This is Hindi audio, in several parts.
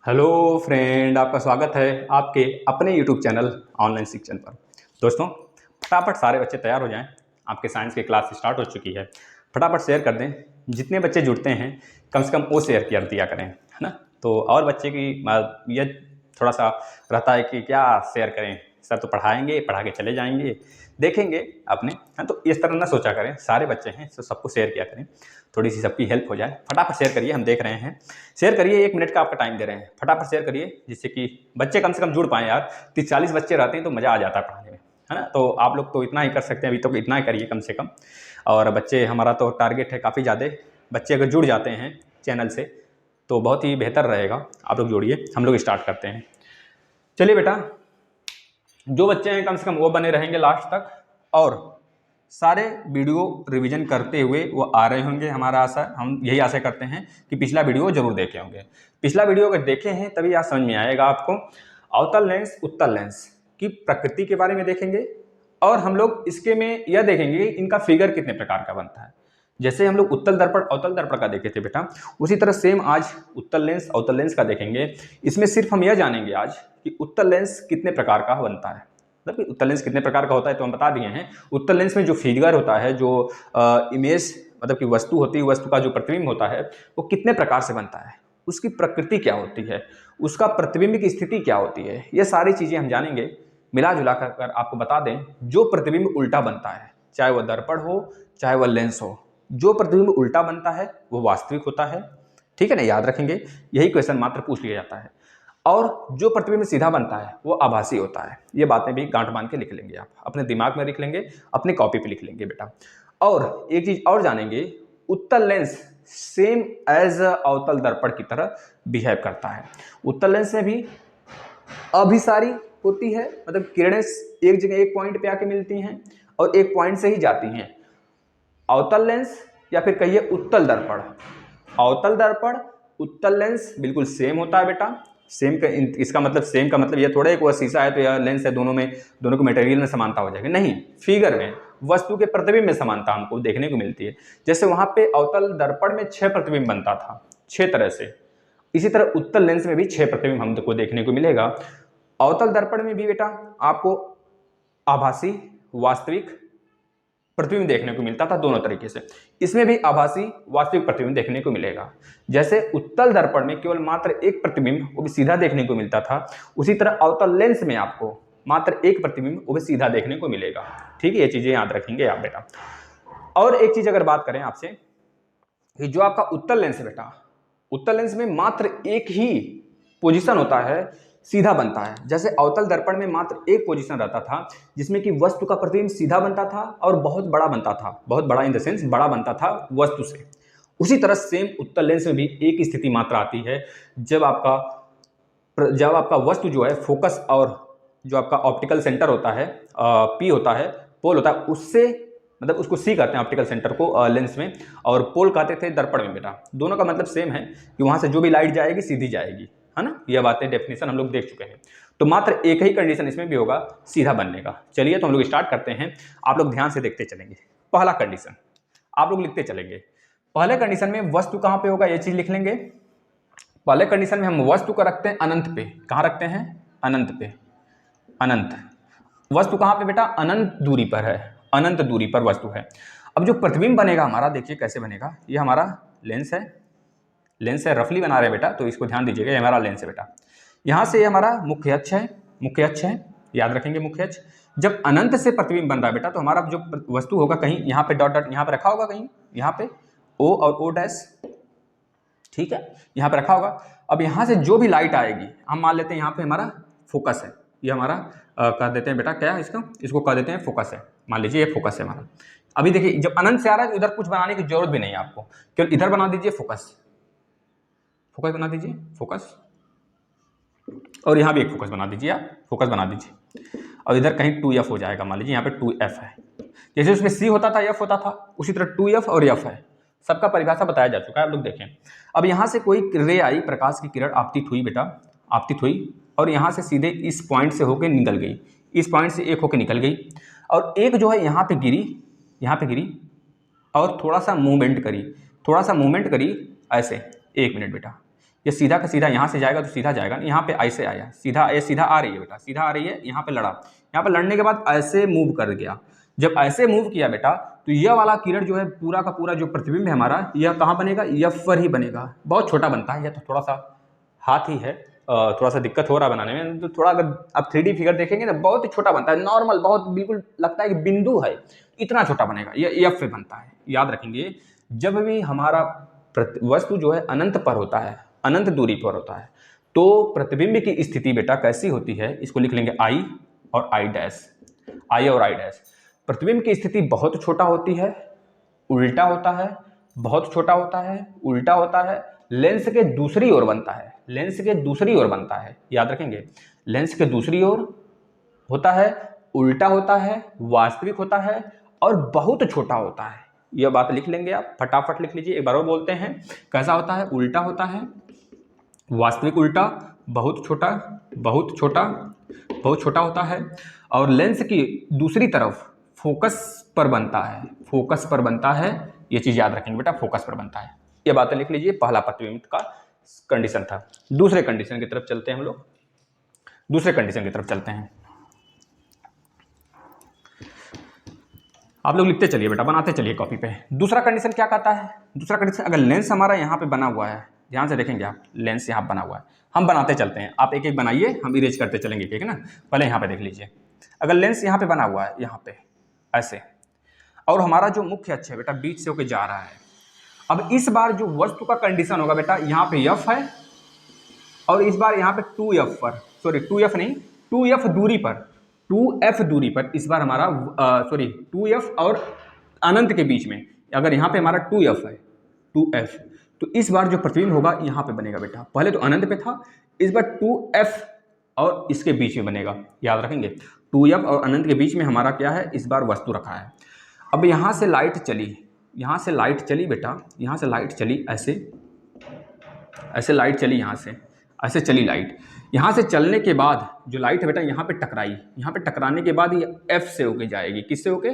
हेलो फ्रेंड, आपका स्वागत है आपके अपने यूट्यूब चैनल ऑनलाइन शिक्षण पर। दोस्तों, फटाफट सारे बच्चे तैयार हो जाएं। आपके साइंस की क्लास स्टार्ट हो चुकी है। फटाफट शेयर कर दें। जितने बच्चे जुड़ते हैं कम से कम वो शेयर कर दिया करें, है ना। तो और बच्चे की ये थोड़ा सा रहता है कि क्या शेयर करें, सर तो पढ़ाएंगे, पढ़ा के चले जाएंगे, देखेंगे अपने, है। तो इस तरह ना सोचा करें, सारे बच्चे हैं तो सबको शेयर किया करें, थोड़ी सी सबकी हेल्प हो जाए। फटाफट शेयर करिए, हम देख रहे हैं। शेयर करिए, 1 मिनट का आपका टाइम दे रहे हैं, फटाफट शेयर करिए जिससे कि बच्चे कम से कम जुड़ पाएँ यार। 30-40 बच्चे रहते हैं तो मज़ा आ जाता है पढ़ाने में, है ना। तो आप लोग तो इतना ही कर सकते हैं, अभी तो इतना ही करिए कम से कम। और बच्चे, हमारा तो टारगेट है काफ़ी ज़्यादा, बच्चे अगर जुड़ जाते हैं चैनल से तो बहुत ही बेहतर रहेगा। आप लोग जोड़िए, हम लोग स्टार्ट करते हैं। चलिए बेटा, जो बच्चे हैं कम से कम वो बने रहेंगे लास्ट तक, और सारे वीडियो रिवीजन करते हुए वो आ रहे होंगे। हमारा आशा, हम यही आशा करते हैं कि पिछला वीडियो जरूर देखे होंगे। पिछला वीडियो अगर देखे हैं तभी आज समझ में आएगा आपको। अवतल लेंस उत्तल लेंस की प्रकृति के बारे में देखेंगे, और हम लोग इसके में यह देखेंगे इनका फिगर कितने प्रकार का बनता है। जैसे हम लोग उत्तल दर्पण अवतल दर्पण का देखे थे बेटा, उसी तरह सेम आज उत्तल लेंस अवतल लेंस का देखेंगे। इसमें सिर्फ हम यह जानेंगे आज कि उत्तल लेंस कितने प्रकार का बनता है। मतलब कि उत्तल लेंस कितने प्रकार का होता है तो हम बता दिए हैं। उत्तल लेंस में जो फिगर होता है, जो इमेज मतलब कि वस्तु होती है, वस्तु का जो प्रतिबिंब होता है वो कितने प्रकार से बनता है, उसकी प्रकृति क्या होती है, उसका प्रतिबिंब की स्थिति क्या होती है, ये सारी चीज़ें हम जानेंगे। मिला जुला कर आपको बता दें, जो प्रतिबिंब उल्टा बनता है, चाहे वह दर्पण हो चाहे वह लेंस हो, जो प्रतिबिंब उल्टा बनता है वो वास्तविक होता है। ठीक है ना, याद रखेंगे, यही क्वेश्चन मात्र पूछ लिया जाता है। और जो प्रतिबिंब सीधा बनता है वो आभासी होता है। ये बातें भी गांठ बांध के लिख लेंगे, आप अपने दिमाग में लिख लेंगे, अपनी कॉपी पे लिख लेंगे बेटा। और एक चीज और जानेंगे, उत्तल लेंस सेम एज अवतल दर्पण की तरह बिहेव करता है। उत्तल लेंस में भी अभिसारी होती है, मतलब किरणें एक जगह एक पॉइंट पे आके मिलती हैं और एक पॉइंट से ही जाती हैं। अवतल लेंस या फिर कहिए उत्तल दर्पण, अवतल दर्पण उत्तल लेंस बिल्कुल सेम होता है बेटा। सेम का इसका मतलब, सेम का मतलब ये थोड़ा है कि वह शीशा है तो यह लेंस है, दोनों में, दोनों के मटेरियल में समानता हो जाएगी, नहीं। फिगर में, वस्तु के प्रतिबिंब में समानता हमको देखने को मिलती है। जैसे वहां पे अवतल दर्पण में 6 प्रतिबिंब बनता था, 6 तरह से, इसी तरह उत्तल लेंस में भी 6 प्रतिबिंब हमको देखने को मिलेगा। अवतल दर्पण में भी बेटा आपको आभासी वास्तविक प्रतिबिंब देखने को मिलता था, दोनों तरीके से। इसमें भी आभासी वास्तविक प्रतिबिंब देखने को मिलेगा। जैसे उत्तल दर्पण में केवल मात्र एक प्रतिबिंब, वो भी सीधा देखने को मिलता था, उसी तरह अवतल लेंस में आपको मात्र एक प्रतिबिंब, वो भी सीधा देखने को मिलेगा। ठीक है, ये चीजें याद रखेंगे आप बेटा। और एक चीज अगर बात करें आपसे, कि जो आपका उत्तल लेंस है बेटा, उत्तल लेंस में मात्र एक ही पोजीशन होता है, सीधा बनता है। जैसे अवतल दर्पण में मात्र एक पोजीशन रहता था जिसमें कि वस्तु का प्रतिबिंब सीधा बनता था और बहुत बड़ा बनता था, बहुत बड़ा इन द सेंस बड़ा बनता था वस्तु से। उसी तरह सेम उत्तल लेंस में भी एक स्थिति मात्र आती है, जब आपका वस्तु जो है फोकस, और जो आपका ऑप्टिकल सेंटर होता है, पी होता है, पोल होता है, उससे, मतलब उसको सी कहते हैं ऑप्टिकल सेंटर को लेंस में, और पोल कहते थे दर्पण में बेटा। दोनों का मतलब सेम है कि वहां से जो भी लाइट जाएगी सीधी जाएगी, है ना। यह बातें डेफिनेशन हम लोग देख चुके हैं। तो मात्र एक ही कंडीशन इसमें भी होगा, सीधा बनने का। चलिए तो हम लोग स्टार्ट करते हैं, आप लोग ध्यान से देखते चलेंगे। पहला कंडीशन आप लोग लिखते चलेंगे। पहले कंडीशन में वस्तु कहां पे होगा, यह चीज लिख लेंगे। पहले कंडीशन में हम वस्तु को रखते हैं अनंत पे। कहां रखते हैं? अनंत पे। अनंत वस्तु कहां पे बेटा? अनंत दूरी पर है, अनंत दूरी पर वस्तु है। अब जो प्रतिबिंब बनेगा हमारा, देखिए कैसे बनेगा। ये हमारा लेंस है, लेंस है, रफली बना रहे हैं बेटा, तो इसको ध्यान दीजिएगा। ये हमारा लेंस है बेटा, यहां से हमारा मुख्य अक्ष है, मुख्य अक्ष है, याद रखेंगे मुख्य अक्ष। जब अनंत से प्रतिबिंब बन रहा है बेटा, तो हमारा जो वस्तु होगा, कहीं यहाँ पे डॉट डॉट यहाँ पे रखा होगा, कहीं यहाँ पे ओ और ओ डैश, ठीक है, यहाँ पे रखा होगा। अब यहाँ से जो भी लाइट आएगी, हम मान लेते हैं यहाँ पे हमारा फोकस है, ये हमारा कह देते हैं बेटा, क्या है इसको कह देते हैं फोकस है। मान लीजिए ये फोकस है हमारा। अभी देखिए, जब अनंत से आ रहा है तो इधर कुछ बनाने की जरूरत भी नहीं है आपको, केवल इधर बना दीजिए फोकस, फोकस बना दीजिए, फोकस, और यहाँ भी एक फोकस बना दीजिए, आप फोकस बना दीजिए। और इधर कहीं 2F हो जाएगा, मान लीजिए यहाँ पे 2F है। जैसे उसमें C होता था, F होता था, उसी तरह 2F और F है। सबका परिभाषा बताया जा चुका है, आप लोग देखें। अब यहाँ से कोई रे आई, प्रकाश की किरण आपतित हुई बेटा, आपतित हुई, और यहाँ से सीधे इस पॉइंट से होकर निकल गई, इस पॉइंट से एक होकर निकल गई, और एक जो है यहाँ पे गिरी, यहाँ पे गिरी, और थोड़ा सा मूवमेंट करी, थोड़ा सा मूवमेंट करी ऐसे। 1 मिनट बेटा, ये सीधा का सीधा यहाँ से जाएगा तो सीधा जाएगा, यहाँ पे ऐसे आया, सीधा ये सीधा आ रही है बेटा, सीधा आ रही है, यहाँ पे लड़ा, यहाँ पे लड़ने के बाद ऐसे मूव कर गया। जब ऐसे मूव किया बेटा तो यह वाला किरण जो है पूरा का पूरा जो प्रतिबिंब है हमारा, यह कहाँ बनेगा, एफ पर ही बनेगा। बहुत छोटा बनता है, यह तो थोड़ा सा हाथ ही है, थोड़ा सा दिक्कत हो रहा है बनाने में, तो थोड़ा अगर आप 3D फिगर देखेंगे ना बहुत ही छोटा बनता है, नॉर्मल, बहुत बिल्कुल लगता है कि बिंदु है, इतना छोटा बनेगा, ये एफ पे बनता है। याद रखेंगे जब भी हमारा वस्तु जो है अनंत पर होता है, अनंत दूरी पर होता है, तो प्रतिबिंब की स्थिति बेटा कैसी होती है, इसको लिख लेंगे आई और आई डैश, आई और आई डैश। प्रतिबिंब की स्थिति बहुत छोटा होती है, उल्टा होता है, बहुत छोटा होता है, उल्टा होता है, लेंस के दूसरी ओर बनता है, लेंस के दूसरी ओर बनता है। याद रखेंगे लेंस के दूसरी ओर होता है, उल्टा होता है, वास्तविक होता है और बहुत छोटा होता है। यह बात लिख लेंगे आप, फटाफट लिख लीजिए, एक बार और बोलते हैं कैसा होता है, उल्टा होता है, वास्तविक उल्टा, बहुत छोटा, बहुत छोटा, बहुत छोटा होता है और लेंस की दूसरी तरफ फोकस पर बनता है, फोकस पर बनता है। ये चीज याद रखेंगे बेटा, फोकस पर बनता है। ये बातें लिख लीजिए, पहला प्रतिबिंब का कंडीशन था। दूसरे कंडीशन की तरफ चलते हैं हम लोग, दूसरे कंडीशन की तरफ चलते हैं। आप लोग लिखते चलिए बेटा, बनाते चलिए कॉपी पे। दूसरा कंडीशन क्या कहता है, दूसरा कंडीशन अगर लेंस हमारा यहाँ पे बना हुआ है, ध्यान से देखेंगे आप, लेंस यहाँ बना हुआ है, हम बनाते चलते हैं, आप एक एक बनाइए, हम इरेज करते चलेंगे, ठीक है ना। पहले यहाँ पे देख लीजिए, अगर लेंस यहाँ पे बना हुआ है, यहाँ पे ऐसे, और हमारा जो मुख्य अक्ष है बेटा बीच से होकर जा रहा है, अब इस बार जो वस्तु का कंडीशन होगा बेटा, यहाँ पे एफ है और इस बार यहाँ पे 2f पर, सॉरी 2f नहीं, 2f दूरी पर, 2f दूरी पर इस बार हमारा 2f और अनंत के बीच में, अगर यहाँ पे हमारा 2f है, 2f, तो इस बार जो प्रतिबिंब होगा यहाँ पे बनेगा बेटा, पहले तो अनंत पे था, इस बार 2f और इसके बीच में बनेगा। याद रखेंगे 2f और अनंत के बीच में हमारा क्या है, इस बार वस्तु रखा है। अब यहाँ से लाइट चली, यहाँ से लाइट चली बेटा, यहाँ से लाइट चली, ऐसे ऐसे लाइट चली, यहाँ से ऐसे चली लाइट, यहाँ से चलने के बाद जो लाइट है बेटा यहाँ पे टकराई, यहाँ पे टकराने के बाद ये एफ से होके जाएगी, किससे होके,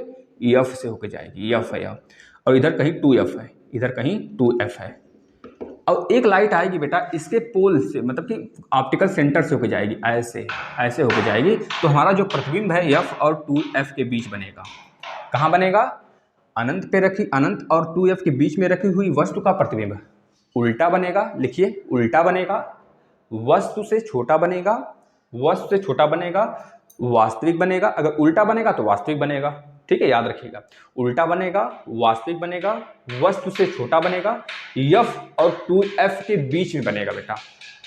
एफ से होके जाएगी, एफ है यह, और इधर कहीं 2f है, इधर कहीं 2f है, और एक लाइट आएगी बेटा इसके पोल से, मतलब कि ऑप्टिकल सेंटर से होके जाएगी, ऐसे ऐसे होके जाएगी, तो हमारा जो प्रतिबिंब है एफ और 2f के बीच बनेगा। कहाँ बनेगा, अनंत पे रखी, अनंत और 2f के बीच में रखी हुई वस्तु का प्रतिबिंब उल्टा बनेगा, लिखिए उल्टा बनेगा, वस्तु से छोटा बनेगा, वस्तु से छोटा बनेगा, वास्तविक बनेगा, अगर उल्टा बनेगा तो वास्तविक बनेगा, ठीक है, याद रखिएगा, उल्टा बनेगा, वास्तविक बनेगा, वस्तु से छोटा बनेगा, एफ और 2f के बीच में बनेगा बेटा,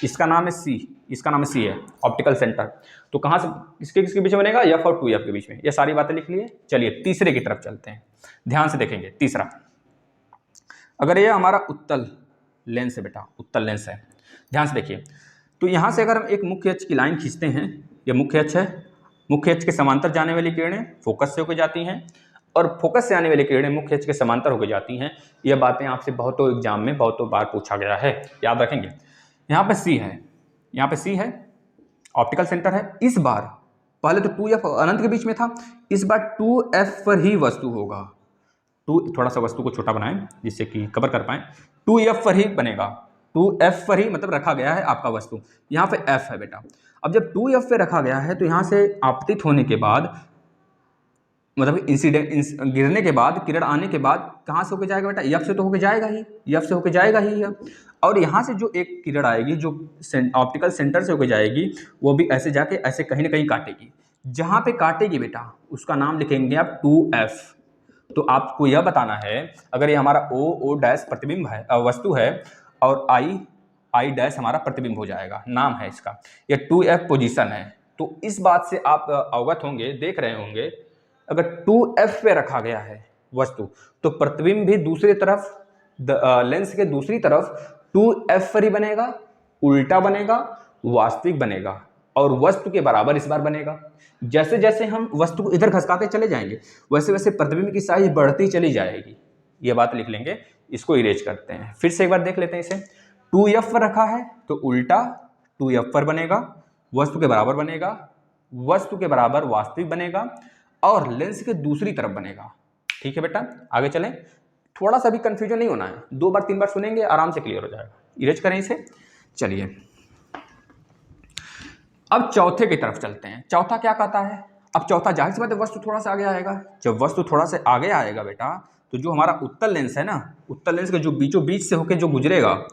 इसका नाम है सी, इसका नाम है सी है ऑप्टिकल सेंटर। तो कहाँ से किसके किसके बीच में बनेगा, एफ और 2f के बीच में। ये सारी बातें लिख लिए। चलिए तीसरे की तरफ चलते हैं, ध्यान से देखेंगे। तीसरा, अगर ये हमारा उत्तल लेंस है बेटा, उत्तल लेंस है, ध्यान से देखिए, तो यहाँ से अगर हम एक मुख्य अक्ष की लाइन खींचते हैं, यह मुख्य अक्ष है, मुख्य अक्ष के समांतर जाने वाली किरणें फोकस से होकर जाती हैं और फोकस से आने वाली किरणें मुख्य अक्ष के समांतर होकर जाती हैं। यह बातें आपसे बहुतों एग्जाम में बहुतों बार पूछा गया है, याद रखेंगे। यहाँ पे सी है, यहाँ पे सी है, ऑप्टिकल सेंटर है। इस बार पहले तो 2f अनंत के बीच में था, इस बार 2f पर ही वस्तु होगा, थोड़ा सा वस्तु को छोटा बनाएं जिससे कि कवर कर पाएं, 2f पर ही बनेगा, 2f पर ही मतलब रखा गया है आपका वस्तु, यहाँ पे f है बेटा। अब जब 2f पे रखा गया है तो यहाँ से आपतित होने के बाद, मतलब इंसिडेंट गिरने के बाद, किरण आने के बाद कहाँ से होके जाएगा बेटा, f से तो होके जाएगा ही, f से होके जाएगा ही यह। और यहाँ से जो एक किरण आएगी जो ऑप्टिकल सेंटर से होके जाएगी, वो भी ऐसे जाके ऐसे कहीं ना कहीं काटेगी, जहाँ पे काटेगी बेटा उसका नाम लिखेंगे आप 2f। तो आपको यह बताना है, अगर ये हमारा o डैश प्रतिबिंब है, वस्तु है, और I डैश हमारा प्रतिबिंब हो जाएगा, नाम है इसका, ये 2f पोजीशन है। तो इस बात से आप अवगत होंगे, देख रहे होंगे, अगर 2f पे रखा गया है वस्तु तो प्रतिबिंब भी दूसरी तरफ, लेंस के दूसरी तरफ 2f पर ही बनेगा, उल्टा बनेगा, वास्तविक बनेगा और वस्तु के बराबर इस बार बनेगा। जैसे जैसे हम वस्तु को इधर खसकाते चले जाएंगे वैसे वैसे प्रतिबिंब की साइज बढ़ती चली जाएगी। ये बात लिख लेंगे, इसको इरेज करते हैं। फिर से एक बार देख लेते हैं इसे, 2f पर रखा है तो उल्टा 2f पर बनेगा, वस्तु के बराबर बनेगा, वस्तु के बराबर वास्तविक बनेगा और लेंस के दूसरी तरफ बनेगा। ठीक है बेटा, आगे चलें, थोड़ा सा भी कंफ्यूजन नहीं होना है, 2 बार 3 बार सुनेंगे आराम से क्लियर हो जाएगा। इरेज करें इसे, चलिए अब चौथे की तरफ चलते हैं। चौथा क्या कहता है? अब चौथा जाहिर सी बात है वस्तु थोड़ा सा आगे आएगा। जब वस्तु थोड़ा सा आगे आएगा बेटा, तो जो हमारा उत्तल लेंस है ना, उत्तल लेंस के जो बीचों बीच से होकर जो गुजरेगा,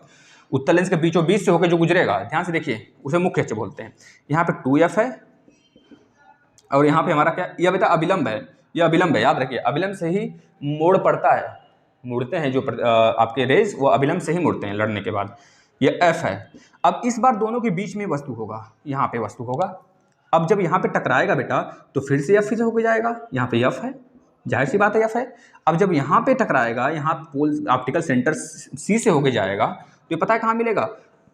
उत्तल लेंस के बीचों बीच से होकर जो गुजरेगा, ध्यान से देखिए, उसे मुख्य अक्ष बोलते हैं। यहाँ पे 2f है और यहाँ पे हमारा क्या, यह बेटा अभिलंब है, यह अभिलंब है, याद रखिए अभिलंब से ही मोड़ पड़ता है, मुड़ते हैं जो आपके रेज वो अभिलंब से ही मुड़ते हैं लड़ने के बाद। ये f है। अब इस बार दोनों के बीच में वस्तु होगा, यहाँ पे वस्तु होगा। अब जब यहाँ पे टकराएगा बेटा तो फिर से f से होकर जाएगा, यहाँ पे f है, जाहिर सी बात है f है। अब जब यहाँ पे टकराएगा, यहाँ पोल ऑप्टिकल सेंटर C से होके जाएगा, तो ये पता है कहाँ मिलेगा?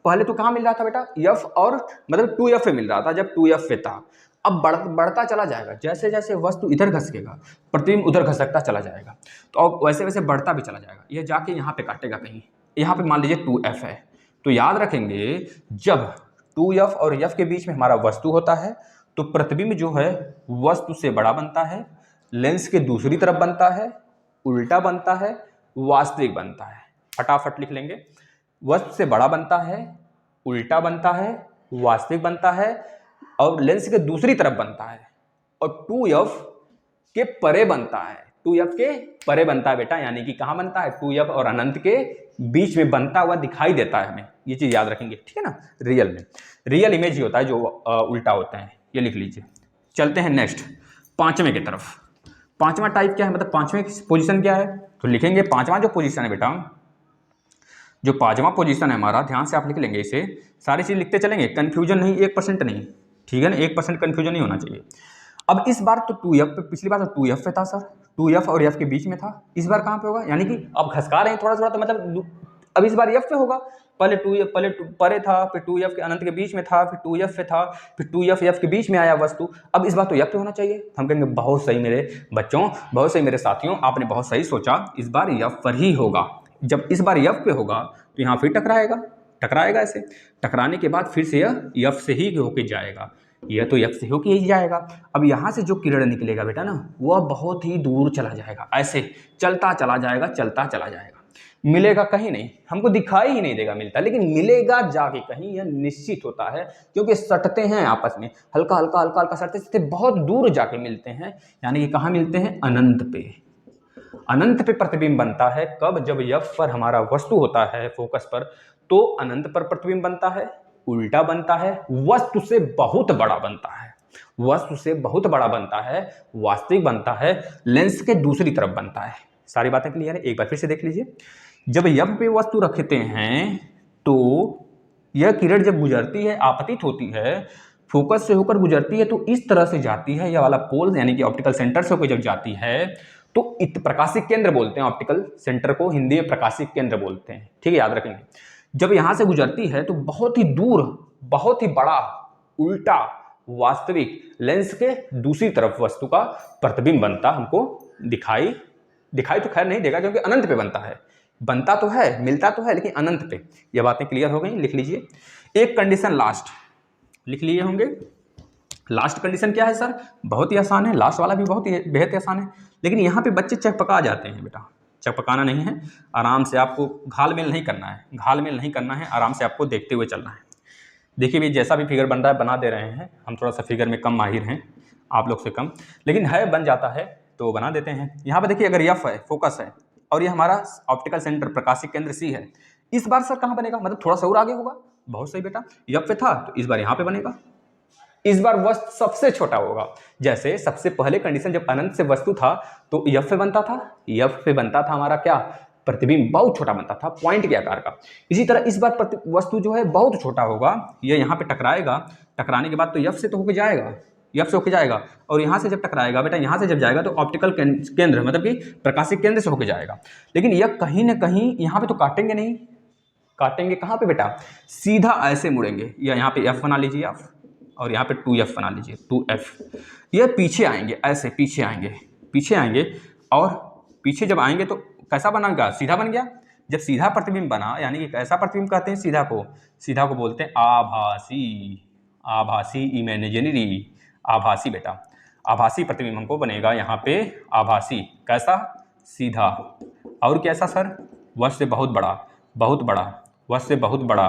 पहले तो कहाँ मिल रहा था बेटा? f और मतलब 2f पे मिल रहा था जब 2f पे था। अब बढ़ता चला जाएगा, जैसे जैसे वस्तु इधर घसकेगा प्रतिबिंब उधर घसकता चला जाएगा, तो अब वैसे वैसे बढ़ता भी चला जाएगा। ये जाके यहाँ पे काटेगा कहीं, यहाँ पे मान लीजिए 2f है, तो याद रखेंगे जब 2f और f के बीच में हमारा वस्तु होता है तो प्रतिबिंब जो है वस्तु से बड़ा बनता है, लेंस के दूसरी तरफ बनता है, उल्टा बनता है, वास्तविक बनता है। फटाफट लिख लेंगे, वस्तु से बड़ा बनता है, उल्टा बनता है, वास्तविक बनता है और लेंस के दूसरी तरफ बनता है, और 2f के परे बनता है, 2f के परे बनता है बेटा, यानी कि कहाँ बनता है? 2f और अनंत के बीच में बनता हुआ दिखाई देता है हमें, ये चीज़ याद रखेंगे, ठीक है ना। रियल में रियल इमेज ही होता है जो उल्टा होता है, ये लिख लीजिए। चलते हैं नेक्स्ट पांचवें की तरफ। पांचवा टाइप क्या है, मतलब पांचवें पोजीशन क्या है? तो लिखेंगे पांचवा जो पोजीशन है बेटा, जो पांचवा पोजीशन है हमारा, ध्यान से आप लिख लेंगे इसे, सारी चीज़ लिखते चलेंगे, कन्फ्यूजन नहीं, 1% नहीं, ठीक है ना, 1% कन्फ्यूजन नहीं होना चाहिए। अब इस बार तो 2f पे, पिछली बार तो 2f पे था सर, 2f और f के बीच में था, इस बार कहाँ पे होगा? यानी कि अब खसका रहे हैं थोड़ा थोड़ा, तो मतलब अब इस बार f पे होगा। पहले 2f परे था, फिर 2f के अनंत के बीच में था, फिर 2f पे था, फिर 2f f के बीच में आया वस्तु, अब इस बार तो f पे होना चाहिए। हम कहेंगे बहुत सही मेरे बच्चों, बहुत सही मेरे साथियों, आपने बहुत सही सोचा, इस बार f पर ही होगा। जब इस बार f पे होगा तो यहाँ फिर टकराएगा ऐसे, टकराने के बाद फिर से यह f से ही होके जाएगा, यह तो f से होके ही जाएगा। अब यहाँ से जो किरण निकलेगा बेटा ना, वह बहुत ही दूर चला जाएगा, ऐसे चलता चला जाएगा, मिलेगा कहीं नहीं, हमको दिखाई ही नहीं देगा मिलता, लेकिन मिलेगा जाके कहीं, यह निश्चित होता है, क्योंकि सटते हैं आपस में, हल्का हल्का सटते बहुत दूर जाके मिलते हैं। यानी कि कहाँ मिलते हैं? अनंत पे प्रतिबिंब बनता है। कब? जब f पर हमारा वस्तु होता है फोकस पर, तो अनंत पर प्रतिबिंब बनता है, उल्टा बनता है, वस्तु से बहुत बड़ा बनता है, वास्तविक बनता है, लेंस के दूसरी तरफ बनता है। सारी बातें क्लियर है? एक बार फिर से देख लीजिए, जब f पे वस्तु रखते हैं तो यह किरण जब गुजरती है, आपतित होती है, फोकस से होकर गुजरती है, तो इस तरह से जाती है, यह वाला पोल यानी कि ऑप्टिकल सेंटर से होकर जब जाती है तो प्रकाशिक केंद्र बोलते हैं, ऑप्टिकल सेंटर को हिंदी में प्रकाशिक केंद्र बोलते हैं, ठीक है, याद रखेंगे। जब यहां से गुजरती है तो बहुत ही दूर, बहुत ही बड़ा, उल्टा, वास्तविक, लेंस के दूसरी तरफ वस्तु का प्रतिबिंब बनता हमको दिखाई तो खैर नहीं देगा, क्योंकि अनंत पे बनता तो है, मिलता तो है, लेकिन अनंत पे। ये बातें क्लियर हो गई? लिख लीजिए। एक कंडीशन लास्ट लिख लिए होंगे। लास्ट कंडीशन क्या है सर? बहुत ही आसान है, लास्ट वाला भी बहुत ही बेहद आसान है, लेकिन यहाँ पे बच्चे चकपका जाते हैं बेटा। चकपकाना नहीं है, आराम से आपको घालमेल नहीं करना है, आराम से आपको देखते हुए चलना है। देखिए भी जैसा भी फिगर बन रहा है बना दे रहे हैं, हम थोड़ा सा फिगर में कम माहिर हैं, आप लोग से कम, लेकिन है, बन जाता है तो बना देते हैं। यहाँ पे देखिए अगर f है, फोकस है, और ये हमारा ऑप्टिकल सेंटर प्रकाशिक केंद्र C है, इस बार सर कहाँ बनेगा? मतलब थोड़ा सा और आगे होगा। बहुत सही बेटा, f पे था तो इस बार यहाँ पे बनेगा, इस बार वस्तु सबसे छोटा होगा। जैसे सबसे पहले कंडीशन जब अनंत से वस्तु था तो f पे बनता था हमारा क्या? प्रतिबिंब बहुत छोटा बनता था, पॉइंट के आकार का। इसी तरह इस बार वस्तु जो है बहुत छोटा होगा, यह यहाँ पे टकराएगा, टकराने के बाद तो f से होके जाएगा, और यहाँ से जब टकराएगा बेटा, यहाँ से जब जाएगा तो ऑप्टिकल केंद्र मतलब कि प्रकाशिक केंद्र से होके जाएगा। लेकिन यह कहीं ना कहीं यहाँ पे तो काटेंगे नहीं, काटेंगे कहाँ पे बेटा? सीधा ऐसे मुड़ेंगे, या यहाँ पे f बना लीजिए आप, और यहाँ पे 2f बना लीजिए, 2f। ये पीछे आएंगे, ऐसे पीछे आएंगे, और पीछे जब आएंगे तो कैसा बनेगा? सीधा बन गया। जब सीधा प्रतिबिंब बना, यानी कि कैसा प्रतिबिंब कहते हैं? सीधा को बोलते हैं आभासी, इमेजिनरी, आभासी बेटा, आभासी प्रतिबिंब हमको बनेगा यहाँ पे, आभासी। कैसा? सीधा। और कैसा सर? वस्तु से बहुत बड़ा, वस्तु से बहुत बड़ा,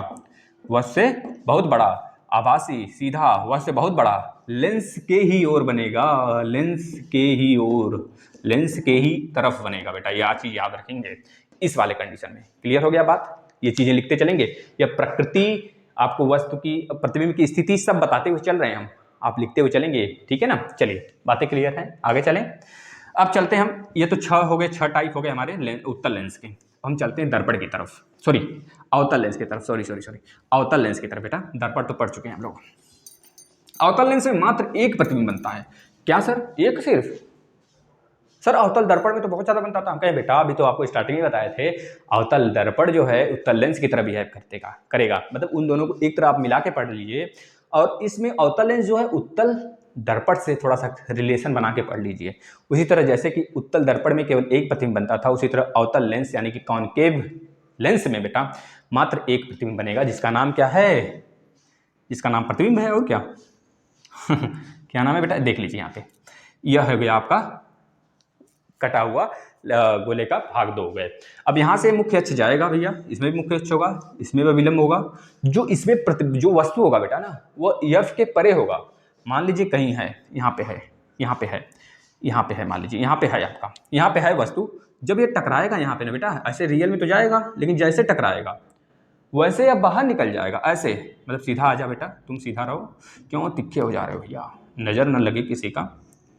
वस्तु से बहुत बड़ा, आभासी सीधा वस्तु से बहुत बड़ा, लेंस के ही ओर बनेगा, लेंस के ही ओर, लेंस के ही तरफ बनेगा बेटा, यह चीज याद रखेंगे इस वाले कंडीशन में। क्लियर हो गया बात? ये चीजें लिखते चलेंगे, या प्रकृति आपको वस्तु की प्रतिबिंब की स्थिति सब बताते हुए चल रहे हैं हम, आप लिखते हुए चलेंगे, ठीक है ना। चलिए बातें क्लियर हैं, आगे चलें। अब चलते हैं हम, ये तो 6 हो गए, 6 टाइप हो गए हमारे उत्तल लेंस के। हम चलते हैं दर्पण की तरफ, सॉरी अवतल लेंस की तरफ, सॉरी अवतल लेंस की तरफ। बेटा दर्पण तो पढ़ चुके हैं हम लोग। अवतल लेंस में मात्र एक प्रतिबिंब बनता है। क्या सर, एक सिर्फ? सर अवतल दर्पण में तो बहुत ज्यादा बनता था। हम कहें बेटा अभी तो आपको स्टार्टिंग में बताए थे, अवतल दर्पण जो है उत्तल लेंस की तरह बिहेव करेगा, मतलब उन दोनों को एक तरह आप मिला के पढ़ लीजिए। और इसमें अवतल लेंस जो है उत्तल दर्पण से थोड़ा सा रिलेशन बना के पढ़ लीजिए। उसी तरह जैसे कि उत्तल दर्पण में केवल एक प्रतिबिंब बनता था, उसी तरह अवतल लेंस यानी कि कॉनकेव लेंस में बेटा मात्र एक प्रतिबिंब बनेगा, जिसका नाम क्या है? जिसका नाम प्रतिबिंब है, और क्या क्या नाम है बेटा? देख लीजिए यहाँ पे, यह हो गया आपका कटा हुआ गोले का भाग 2 हो गए। अब यहाँ से मुख्य अक्ष जाएगा भैया, इसमें भी मुख्य अक्ष होगा, इसमें भी विलंब होगा। जो इसमें जो वस्तु होगा बेटा ना, वो यफ के परे होगा। मान लीजिए कहीं है, यहाँ पे है, यहाँ पे है, यहाँ पे है, मान लीजिए यहाँ पे है आपका, यहाँ पे है वस्तु। जब ये टकराएगा यहाँ पे ना बेटा, ऐसे रियल में तो जाएगा, लेकिन जैसे टकराएगा वैसे अब बाहर निकल जाएगा, ऐसे मतलब सीधा आ जा बेटा, तुम सीधा रहो, क्यों तिखे हो जा रहे हो भैया, नजर न लगे किसी का,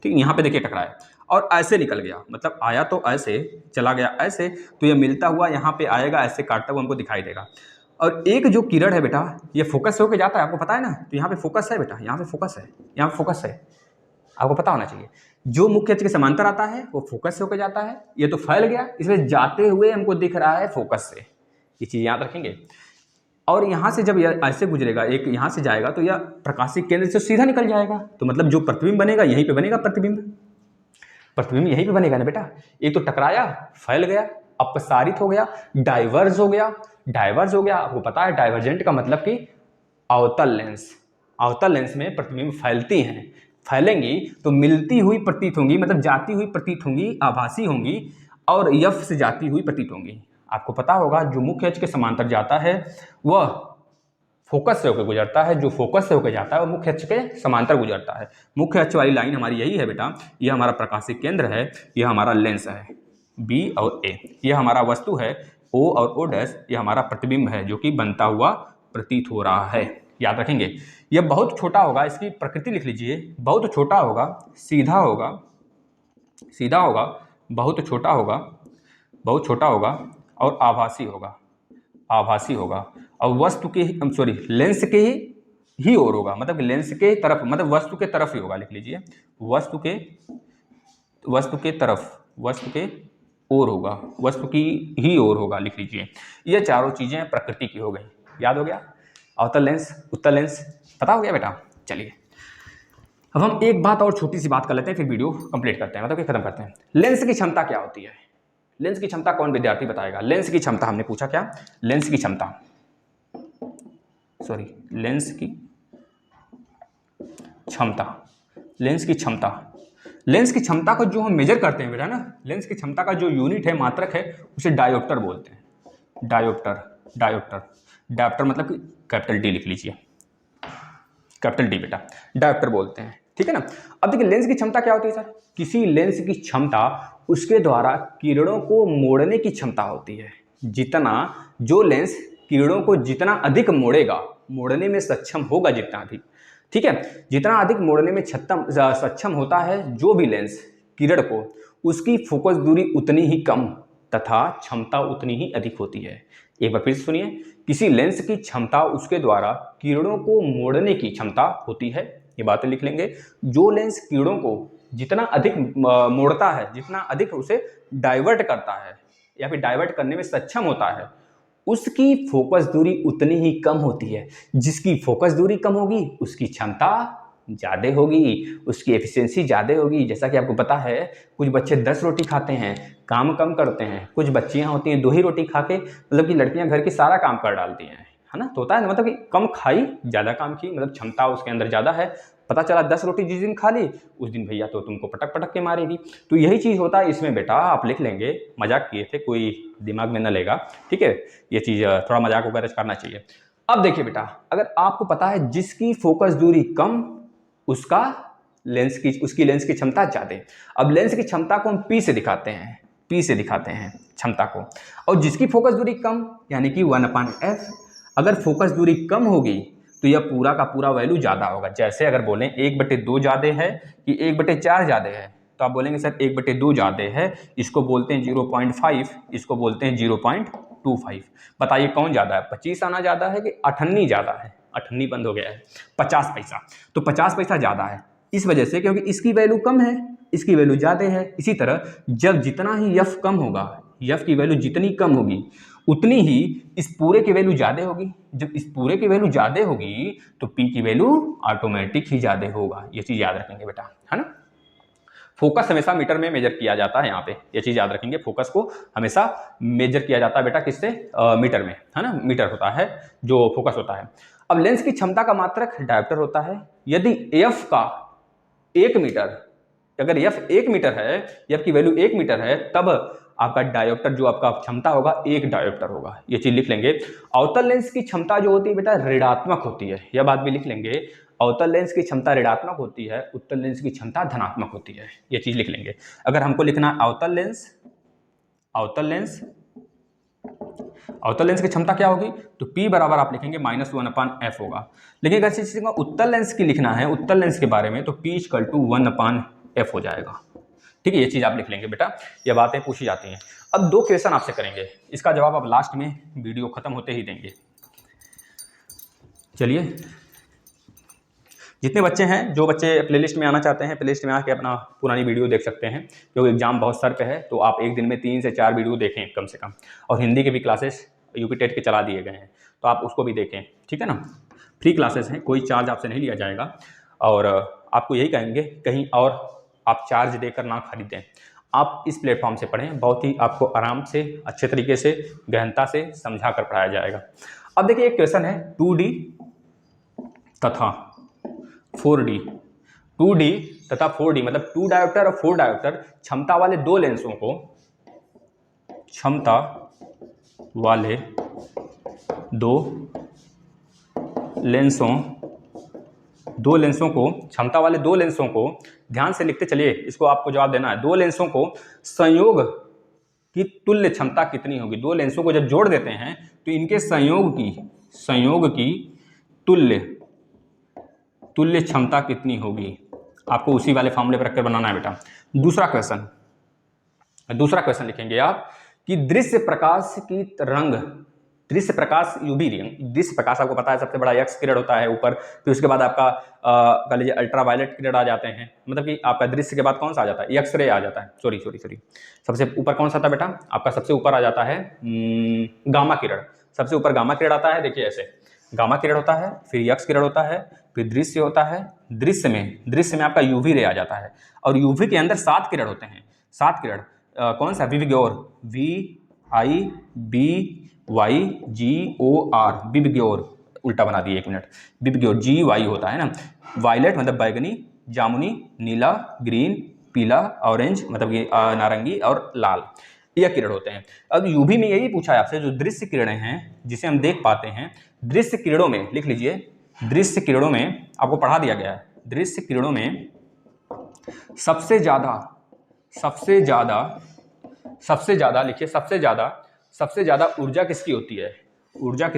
ठीक। यहाँ पे देखिए टकराया और ऐसे निकल गया, मतलब आया तो ऐसे, चला गया ऐसे, तो ये मिलता हुआ यहाँ पे आएगा, ऐसे काटता हुआ हमको दिखाई देगा। और एक जो किरण है बेटा, ये फोकस होके जाता है, आपको पता है ना, तो यहाँ पे फोकस है बेटा, यहाँ पे फोकस है, यहाँ पे फोकस है, आपको पता होना चाहिए। जो मुख्य अक्ष के समांतर आता है वो फोकस से होकर जाता है। ये तो फैल गया, इसलिए जाते हुए हमको दिख रहा है फोकस से, ये चीज याद रखेंगे। और यहाँ से जब यह ऐसे गुजरेगा, एक यहाँ से जाएगा, तो यह प्रकाशिक केंद्र से सीधा निकल जाएगा, तो मतलब जो प्रतिबिंब बनेगा यहीं पे बनेगा, प्रतिबिंब यहीं पे बनेगा ना बेटा। एक तो टकराया, फैल गया, अपसारित हो गया, डाइवर्ज हो गया। डाइवर्ज हो गया, आपको पता है डाइवर्जेंट का मतलब कि अवतल लेंस में प्रतिबिंब फैलती हैं, फैलेंगी तो मिलती हुई प्रतीत होंगी, मतलब जाती हुई प्रतीत होंगी, आभासी होंगी, और यफ से जाती हुई प्रतीत होंगी। आपको पता होगा जो मुख्य अक्ष के समांतर जाता है वह फोकस से होकर गुजरता है, जो फोकस से होकर जाता है वो मुख्य अक्ष के समांतर गुजरता है। मुख्य अक्ष वाली लाइन हमारी यही है बेटा, यह हमारा प्रकाशिक केंद्र है, यह हमारा लेंस है बी और ए, यह हमारा वस्तु है ओ और ओ डैश, यह हमारा प्रतिबिंब है जो कि बनता हुआ प्रतीत हो रहा है। याद रखेंगे, यह बहुत छोटा होगा, इसकी प्रकृति लिख लीजिए, बहुत छोटा होगा, सीधा होगा, बहुत छोटा होगा और आभासी होगा, और वस्तु के लेंस के ही ओर होगा, मतलब लेंस के तरफ, मतलब वस्तु के तरफ ही होगा, लिख लीजिए वस्तु के ओर होगा, वस्तु की ही ओर होगा, लिख लीजिए। ये चारों चीजें प्रकृति की हो गई। याद हो गया? अवतल लेंस, उत्तल लेंस पता हो गया बेटा। चलिए अब हम एक बात और छोटी सी बात कर लेते हैं, फिर वीडियो कंप्लीट करते हैं, मतलब कि खत्म करते हैं। लेंस की क्षमता क्या होती है? लेंस की क्षमता कौन विद्यार्थी बताएगा? लेंस की क्षमता हमने पूछा क्या? लेंस की क्षमता को जो हम मेजर करते हैं बेटा ना, लेंस की क्षमता का जो यूनिट है, मात्रक है, उसे डायोप्टर बोलते हैं। डायोप्टर मतलब कि कैपिटल डी लिख लीजिए, कैपिटल डी बेटा, डायोप्टर बोलते हैं, ठीक है ना। अब देखिए लेंस की क्षमता क्या होती है सर? किसी लेंस की क्षमता उसके द्वारा किरणों को मोड़ने की क्षमता होती है। जो लेंस किरणों को जितना अधिक मोड़ने में सक्षम होगा, जितना अधिक, ठीक है, जितना अधिक मोड़ने में सक्षम होता है जो भी लेंस किरण को, उसकी फोकस दूरी उतनी ही कम तथा क्षमता उतनी ही अधिक होती है। एक बार फिर से सुनिए, किसी लेंस की क्षमता उसके द्वारा किरणों को मोड़ने की क्षमता होती है, ये बातें लिख लेंगे। जो लेंस किरणों को जितना अधिक मोड़ता है, जितना अधिक उसे डाइवर्ट करता है या फिर डाइवर्ट करने में सक्षम होता है, उसकी फोकस दूरी उतनी ही कम होती है। जिसकी फोकस दूरी कम होगी उसकी क्षमता ज़्यादा होगी, उसकी एफिशिएंसी ज़्यादा होगी। जैसा कि आपको पता है, कुछ बच्चे 10 रोटी खाते हैं, काम कम करते हैं, कुछ बच्चियां होती हैं 2 ही रोटी खा के, मतलब कि लड़कियां घर की सारा काम कर डालती हैं, है ना। तो होता है, मतलब कि कम खाई ज़्यादा काम की, मतलब क्षमता उसके अंदर ज़्यादा है। पता चला 10 रोटी जिस दिन खा ली, उस दिन भैया तो तुमको पटक पटक के मारेगी। तो यही चीज़ होता है इसमें बेटा, आप लिख लेंगे, मजाक किए थे, कोई दिमाग में न लेगा, ठीक है। ये चीज़ थोड़ा मजाक वगैरह करना चाहिए। अब देखिए बेटा, अगर आपको पता है जिसकी फोकस दूरी कम उसका उसकी लेंस की क्षमता ज्यादा है। अब लेंस की क्षमता को हम P से दिखाते हैं, P से दिखाते हैं क्षमता को, और जिसकी फोकस दूरी कम यानी कि 1/f। अगर फोकस दूरी कम होगी तो यह पूरा का पूरा वैल्यू ज्यादा होगा। जैसे अगर बोलें 1/2 ज्यादा है कि 1/4 ज्यादा है, तो आप बोलेंगे सर 1/2 ज्यादा है, इसको बोलते हैं 0.5, इसको बोलते हैं 0.25। बताइए कौन ज्यादा है, 25 आना ज्यादा है कि 98 ज्यादा है? 98 बंद हो गया है, 50 पैसा, तो 50 पैसा ज्यादा है इस वजह से, क्योंकि इसकी वैल्यू कम है, इसकी वैल्यू ज्यादा है। इसी तरह जब जितना ही f कम होगा, f की वैल्यू जितनी कम होगी उतनी ही इस पूरे की वैल्यू ज्यादा होगी। जब इस पूरे की वैल्यू ज्यादा होगी तो p की वैल्यू ऑटोमेटिक ही ज्यादा होगा। ये चीज याद रखेंगे बेटा, है ना। फोकस हमेशा मीटर में मेजर किया जाता है, यहाँ पे ये चीज याद रखेंगे, फोकस को हमेशा मेजर किया जाता है बेटा किससे, मीटर में, है ना। मीटर होता है जो फोकस होता है। अब लेंस की क्षमता का मात्रक डायोप्टर होता है। यदि f का 1 मीटर, अगर f 1 मीटर है, f की वैल्यू 1 मीटर है, तब आपका डायोप्टर जो आपका क्षमता होगा 1 डायोप्टर होगा। ये चीज लिख लेंगे। अवतल लेंस की क्षमता जो होती है बेटा ऋणात्मक होती है, यह बात भी लिख लेंगे। अवतल लेंस की क्षमता ऋणात्मक होती है, उत्तल लेंस की क्षमता धनात्मक होती है। ये चीज लिख लेंगे। अगर हमको लिखना है अवतल लेंस, अवतल लेंस की क्षमता क्या होगी, तो P बराबर आप लिखेंगे -1/f होगा। लेकिन अगर किसी को उत्तल लेंस की लिखना है, उत्तल लेंस के बारे में, तो P = 1/f हो जाएगा। ठीक है, ये चीज आप लिख लेंगे बेटा, ये बातें पूछी जाती हैं। अब 2 क्वेश्चन आपसे करेंगे, इसका जवाब आप लास्ट में वीडियो खत्म होते ही देंगे। चलिए, जितने बच्चे हैं, जो बच्चे प्लेलिस्ट में आना चाहते हैं, प्लेलिस्ट में आके अपना पुरानी वीडियो देख सकते हैं, क्योंकि एग्जाम बहुत सर पे है, तो आप एक दिन में 3 से 4 वीडियो देखें कम से कम। और हिंदी के भी क्लासेस यूपी टेट के चला दिए गए हैं, तो आप उसको भी देखें, ठीक है ना। फ्री क्लासेस हैं, कोई चार्ज आपसे नहीं लिया जाएगा। और आपको यही कहेंगे कहीं और आप चार्ज देकर ना खरीदें, आप इस प्लेटफॉर्म से पढ़ें, बहुत ही आपको आराम से, अच्छे तरीके से, गहनता से समझा कर पढ़ाया जाएगा। अब देखिए एक क्वेश्चन है 2D तथा 4D, 2D तथा 4D मतलब 2 डायोप्टर और 4 डायोप्टर क्षमता वाले दो लेंसों को, क्षमता वाले दो लेंसों को, क्षमता वाले दो लेंसों को, ध्यान से लिखते चलिए, इसको आपको जवाब देना है। दो लेंसों को संयोग की तुल्य क्षमता कितनी होगी। दो लेंसों को जब जोड़ देते हैं तो इनके संयोग की तुल्य क्षमता कितनी होगी, आपको उसी वाले फॉर्मूले पर रखकर बनाना है बेटा। दूसरा क्वेश्चन लिखेंगे आप कि दृश्य प्रकाश की रंग, दृश्य प्रकाश यूवी रंग, दृश्य प्रकाश आपको पता है सबसे बड़ा एक्स किरण होता है ऊपर, फिर उसके बाद आपका कह लीजिए अल्ट्रावायलेट किरण आ जाते हैं, मतलब कि आपका दृश्य के बाद कौन सा आ जाता है, एक्स रे आ जाता है, सॉरी सबसे ऊपर कौन सा था बेटा, आपका सबसे ऊपर आ जाता है गामा किरण, सबसे ऊपर गामा किरण आता है। देखिए ऐसे गामा किरण होता है, फिर एक्स किरण होता है, फिर दृश्य होता है, दृश्य में आपका यूवी रे आ जाता है, और यूवी के अंदर 7 किरण होते हैं, 7 किरण कौन सा, विविग्योर, VIBYGOR, विविग्योर, उल्टा बना दिए 1 मिनट, विविग्योर GY होता है ना, वायलेट मतलब बैगनी, जामुनी, नीला, ग्रीन, पीला, ऑरेंज मतलब कि नारंगी और लाल, यह किरण होते हैं। अब यूवी में यही पूछा है आपसे, जो दृश्य किरणें हैं जिसे हम देख पाते हैं, दृश्य किरणों में लिख लीजिए, दृश्य किरणों में आपको पढ़ा दिया गया है, दृश्य किरणों में सबसे ज्यादा लिखिए, सबसे ज्यादा ऊर्जा किसकी होती है, ऊर्जा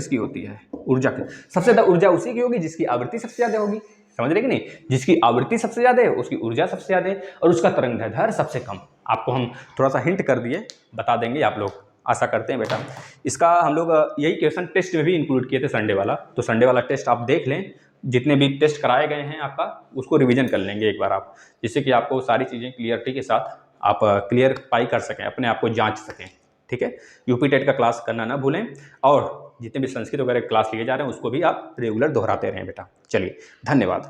सबसे ज्यादा ऊर्जा उसी की होगी जिसकी आवृत्ति सबसे ज्यादा होगी, समझ रहे कि नहीं, जिसकी आवृत्ति सबसे ज्यादा है उसकी ऊर्जा सबसे ज्यादा है, और उसका तरंगदैर्ध्य सबसे कम। आपको हम थोड़ा सा हिंट कर दिए, बता देंगे आप लोग, आशा करते हैं बेटा। इसका हम लोग यही क्वेश्चन टेस्ट में भी इंक्लूड किए थे संडे वाला, तो संडे वाला टेस्ट आप देख लें, जितने भी टेस्ट कराए गए हैं आपका उसको रिवीजन कर लेंगे एक बार आप, जिससे कि आपको सारी चीज़ें क्लियरिटी के साथ आप क्लियरफाई कर सकें, अपने आप को जांच सकें, ठीक है। यूपी टेट का क्लास करना ना भूलें, और जितने भी संस्कृत वगैरह क्लास लिए जा रहे हैं उसको भी आप रेगुलर दोहराते रहें बेटा। चलिए, धन्यवाद।